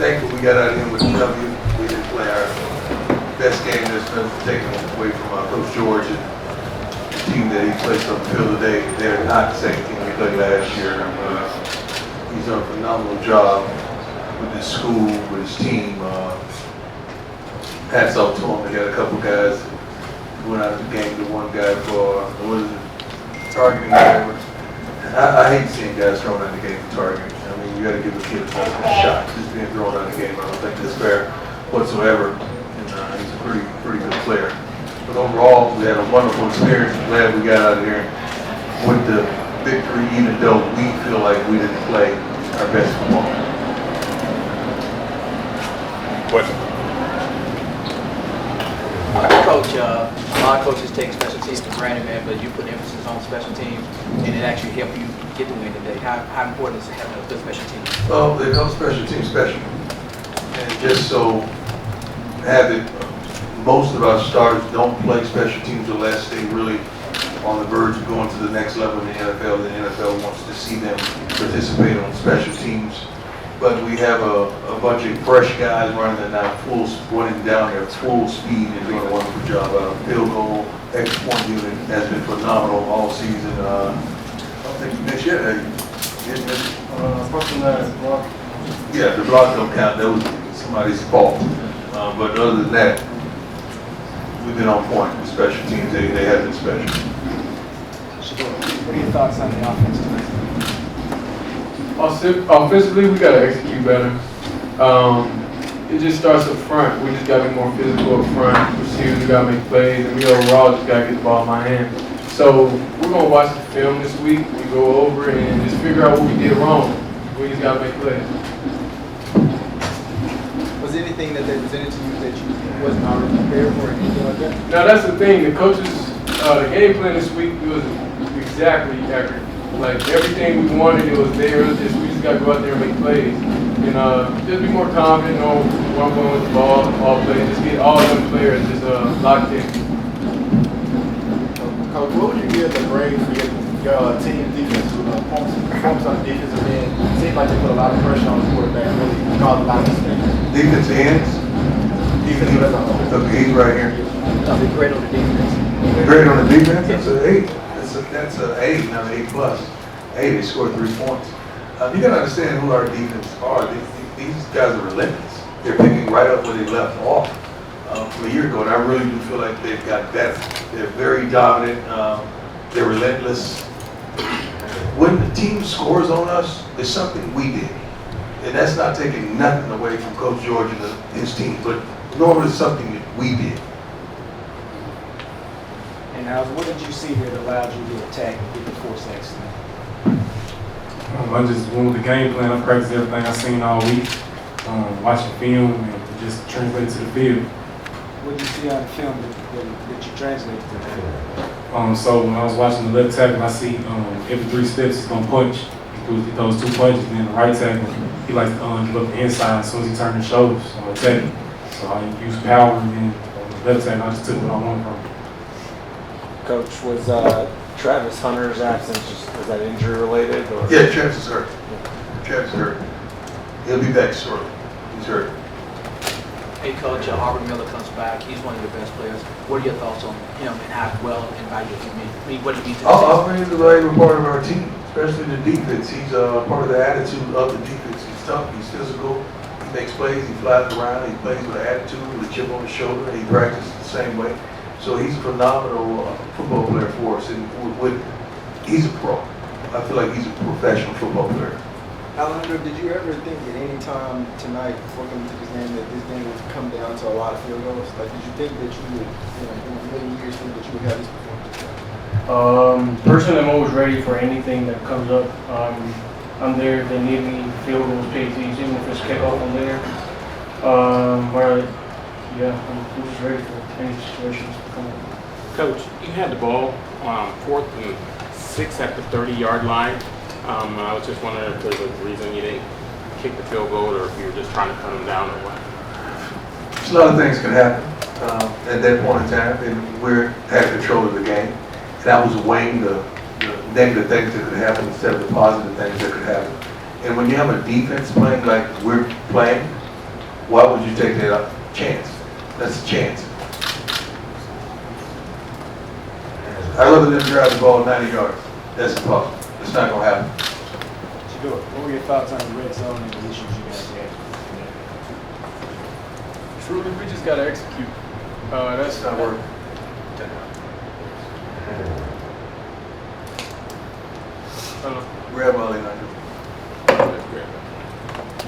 thankful we got out of here with a W. We didn't play our best game that's been taken away from Coach George and the team that he placed on the field today. They're not the same team we played last year. He's done a phenomenal job with his school, with his team. Hats off to him. They had a couple guys who went out of the game. The one guy for, what is it, targeting guy. I hate seeing guys thrown out of the game for targeting. I mean, you got to give a kid a shot. Just being thrown out of the game, I don't think that's fair whatsoever. And he's a pretty good player. But overall, we had a wonderful experience. I'm glad we got out of here with the victory, even though we feel like we didn't play our best football. Question. Coach, a lot of coaches take special teams for granted, man, but you put emphasis on special teams, and it actually helped you get the win today. How important is it having a good special team? Well, they call special teams special. And just so have it, most of our starters don't play special teams unless they really on the verge of going to the next level in the NFL. The NFL wants to see them participate on special teams. But we have a bunch of fresh guys running running down there full speed and doing a wonderful job. Field goal, extra point unit has been phenomenal all season. I don't think you missed yet. You didn't miss? Block. Yeah, the block don't count. That was somebody's fault. But other than that, we've been on point with special teams. They have been special. What are your thoughts on the offense tonight? Offensively, we got to execute better. It just starts up front. We just got to be more physical up front. Receivers, we got to make plays, and we overall just got to get the ball in my hand. So we're going to watch the film this week. We go over and just figure out what we did wrong. We just got to make plays. Was there anything that they presented to you that you wasn't already prepared for or anything like that? Now that's the thing. The coaches, the game plan this week was exactly accurate. Like everything we wanted, it was there. We just got to go out there and make plays. And just be more confident, know where I'm going with the ball, all plays. Just get all them players just locked in. Coach, what would you give the grade for your team defense with performance on the defensive end? It seemed like they put a lot of pressure on the quarterback, really caused a lot of mistakes. Defensive ends? Defensive as a whole. Okay, he's right here. I'll be great on the defense. Great on the defense? That's an 8. That's an 8, not an 8 plus. 8, they scored 3 points. You got to understand who our defense are. These guys are relentless. They're picking right up where they left off from a year ago, and I really do feel like they've got better. They're very dominant. They're relentless. When the team scores on us, it's something we did. And that's not taking nothing away from Coach George and his team, but normally it's something that we did. And now, what did you see that allowed you to attack and get the 4 sacks? I just went with the game plan. I practiced everything I seen all week, watching film and just translate to the field. What did you see on the film that you translated to the field? So when I was watching the left tackle, I see every 3 steps he's gonna punch. He throws 2 punches, and then the right tackle, he likes to give up the inside as soon as he turns his shoulders. So I attack him. So I use power, and then on the left tackle, I just took what I wanted from him. Coach, was Travis Hunter's absence, was that injury related? Or? Yeah, Travis is hurt. Travis is hurt. He'll be back shortly. He's hurt. Hey, Coach, Aubrey Miller comes back. He's one of your best players. What are your thoughts on him and how well and valuable he means? I mean, what do you mean to the season? Aubrey is a valuable part of our team, especially the defense. He's part of the attitude of the defense. He's tough. He's physical. He makes plays. He flies around. He plays with an attitude, with a chip on his shoulder. He practices the same way. So he's a phenomenal football player for us, and he's a pro. I feel like he's a professional football player. Alejandro, did you ever think at any time tonight before coming to this game that this game would come down to a lot of field goals? Like, did you think that you would, in a million years, think that you would have this performance? Personally, I'm always ready for anything that comes up. I'm there if they need me, field goals, PATs, even if it's kickoff, I'm there. I'm just ready for any situations to come up. Coach, you had the ball 4th and 6 at the 30-yard line. I was just wondering if there's a reason you didn't kick the field goal, or if you were just trying to cut them down, or what? There's a lot of things can happen at that point in time, and we had control of the game. And I was weighing the negative things that could happen instead of the positive things that could happen. And when you have a defense playing like we're playing, Why would you take that chance? That's a chance. I'd rather them drive the ball 90 yards. That's impossible. It's not going to happen. Shedeur, what were your thoughts on the red zone and the issues you guys had? Truly, we just gotta execute. That's not working. Grab all in under.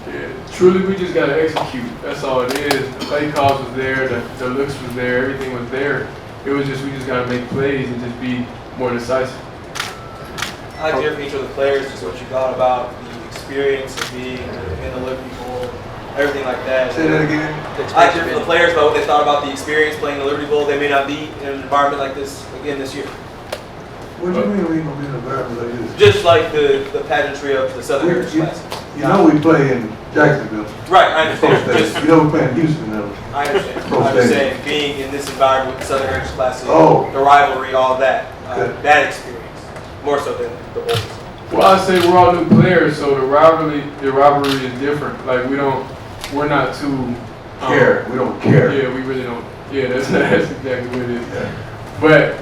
Yeah, truly, we just gotta execute. That's all it is. The play calls was there, the looks was there, everything was there. It was just we just gotta make plays and just be more decisive. I'd like to hear from each of the players just what you thought about the experience of being in the Liberty Bowl, everything like that. Say that again. I'd like to hear from the players about what they thought about the experience playing the Liberty Bowl. They may not be in an environment like this again this year. What do you mean we ain't going to be in an environment like this? Just like the pageantry of the Southern Heritage Classic. You know we play in Jacksonville. Right, I understand. Just, You know we play in Houston though. I understand. I'm just saying, being in this environment with the Southern Heritage Classic, Oh. the rivalry, all of that, Good. that experience, more so than the Bowl. Well, I say we're all new players, so the rivalry is different. Like we're not too Care. We don't care. Yeah, we really don't. Yeah, that's exactly what it is. But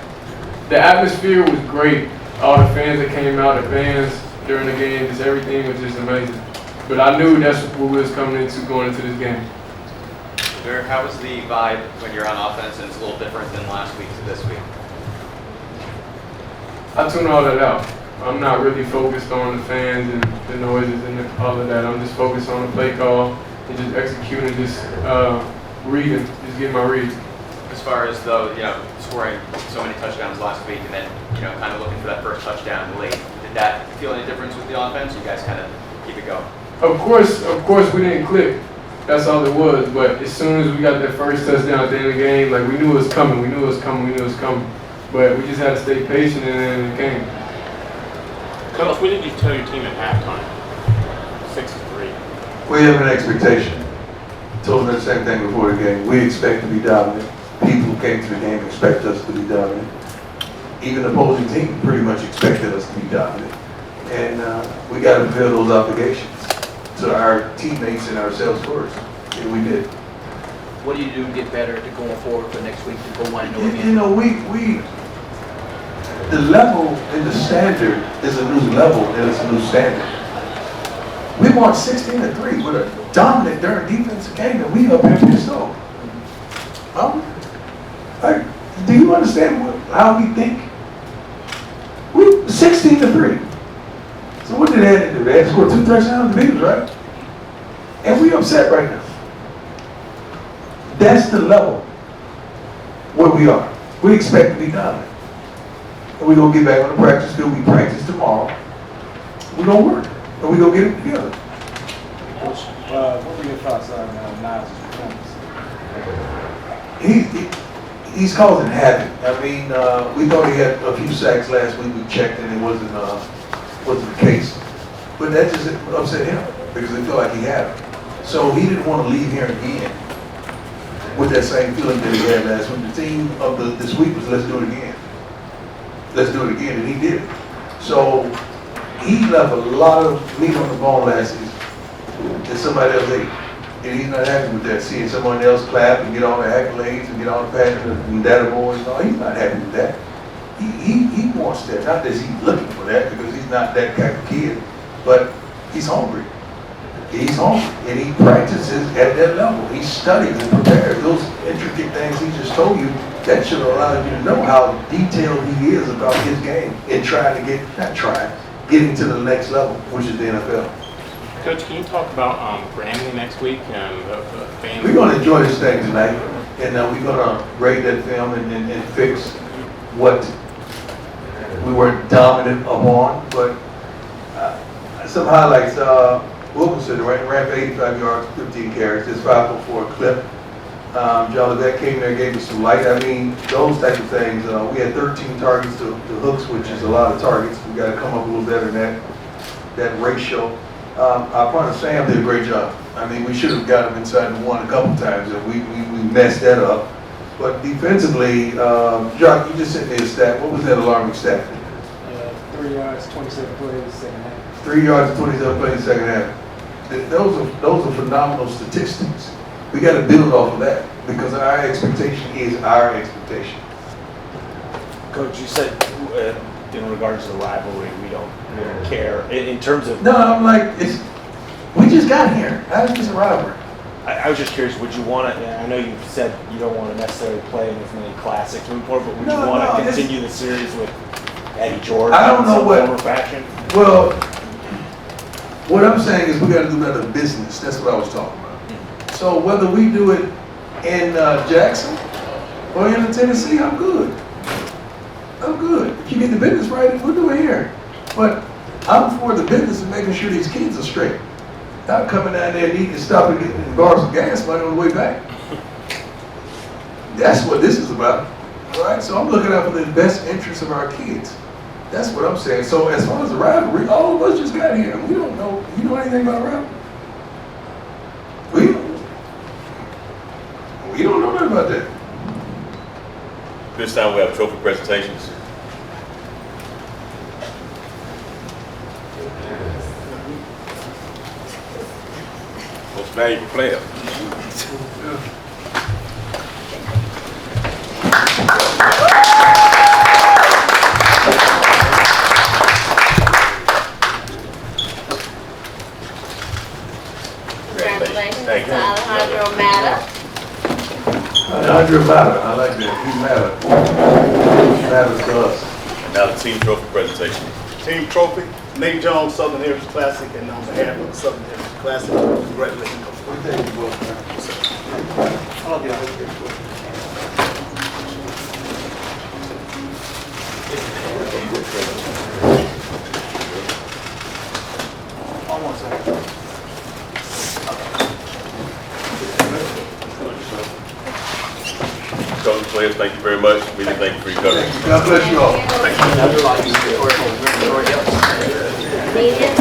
the atmosphere was great. All the fans that came out, the bands during the game, just everything was just amazing. But I knew that's what we was coming into going into this game. Shedeur, how was the vibe when you're on offense and it's a little different than last week to this week? I tune all that out. I'm not really focused on the fans and the noises and all of that. I'm just focused on the play call and just executing, just reading, just getting my read. As far as though, scoring so many touchdowns last week and then, kind of looking for that first touchdown late, did that feel any difference with the offense? You guys kind of keep it going? Of course we didn't click. That's all it was. But as soon as we got that first touchdown at the end of the game, like we knew it was coming. But we just had to stay patient and then it came. Coach, what did you tell your team at halftime? 6-3. We have an expectation. Told them the same thing before the game. We expect to be dominant. People who came to the game expect us to be dominant. Even the opposing team pretty much expected us to be dominant. And we got to fulfill those obligations to our teammates and ourselves first. And we did. What do you do to get better to going forward for next week to go 1-0 again? You know, the level and the standard is a new level and it's a new standard. We won 16-3 with a dominant during defensive game and we up here pissed off. Do you understand how we think? We 16-3. So what did they have to do? They had to score 2 touchdowns to beat us, right? And we upset right now. That's the level where we are. We expect to be dominant. And we're going to get back on the practice field. We practice tomorrow. We're going to work. And we're going to get it together. Coach, what were your thoughts on Niles' performance? He's causing havoc. I mean, we thought he had a few sacks last week. We checked and it wasn't the case. But that just upset him because he felt like he had it. So he didn't want to leave here again with that same feeling that he had last week. The theme of this week was let's do it again. Let's do it again, and he did it. So he left a lot of meat on the bone last season that somebody else ate. And he's not happy with that, seeing someone else clap and get all the accolades and get all the passion and data boys. No, he's not happy with that. He wants that. Not that he's looking for that because he's not that type of kid, but he's hungry. He's hungry, and he practices at that level. He studies and prepares. Those intricate things he just told you, that should allow you to know how detailed he is about his game and getting to the next level, which is the NFL. Coach, can you talk about branding next week and the fans? We're going to enjoy this thing tonight, and we're going to grade that film and fix what we were dominant upon. But some highlights. Wilkinson ran for 85 yards, 15 carries, just 5.4 clip. John Levesque came there, gave us some light. I mean, those type of things. We had 13 targets to hooks, which is a lot of targets. We got to come up a little better than that ratio. Our partner Sam did a great job. I mean, we should have got him inside the one a couple times, and we messed that up. But defensively, Jock, you just sent me a stat. What was that alarming stat? 3 yards, 27 plays, second half. 3 yards and 27 plays in the second half. Those are phenomenal statistics. We got to build off of that because our expectation is our expectation. Coach, you said in regards to the rivalry, we don't care. In terms of, No, I'm like, we just got here. How is this a rivalry? I was just curious, would you want to, I know you've said you don't want to necessarily play in as many classics moving forward, but would you want to continue the series with Eddie George I don't in know some what- form or fashion? Well, what I'm saying is we got to do another business. That's what I was talking about. So whether we do it in Jackson or in Tennessee, I'm good. I'm good. If you get the business right, we'll do it here. But I'm for the business of making sure these kids are straight. Not coming down there needing to stop and get and borrow some gas money on the way back. That's what this is about. All right? So I'm looking out for the best interests of our kids. That's what I'm saying. So as far as the rivalry, all of us just got here. We don't know. You know anything about rivalry? We don't know nothing about that. This time we have trophy presentations. Most valuable player. Congratulations Thank to you. Alejandro Mata. Alejandro Mata, I like that. He matters. He matters to us. And now the team trophy presentation. Team trophy, Nate Jones, Southern Heritage Classic, and on behalf of the Southern Heritage Classic, congratulations, Coach. Thank you both, man. Coach, players, thank you very much. Really thank you for your coverage. God bless you all. Thank you. Media.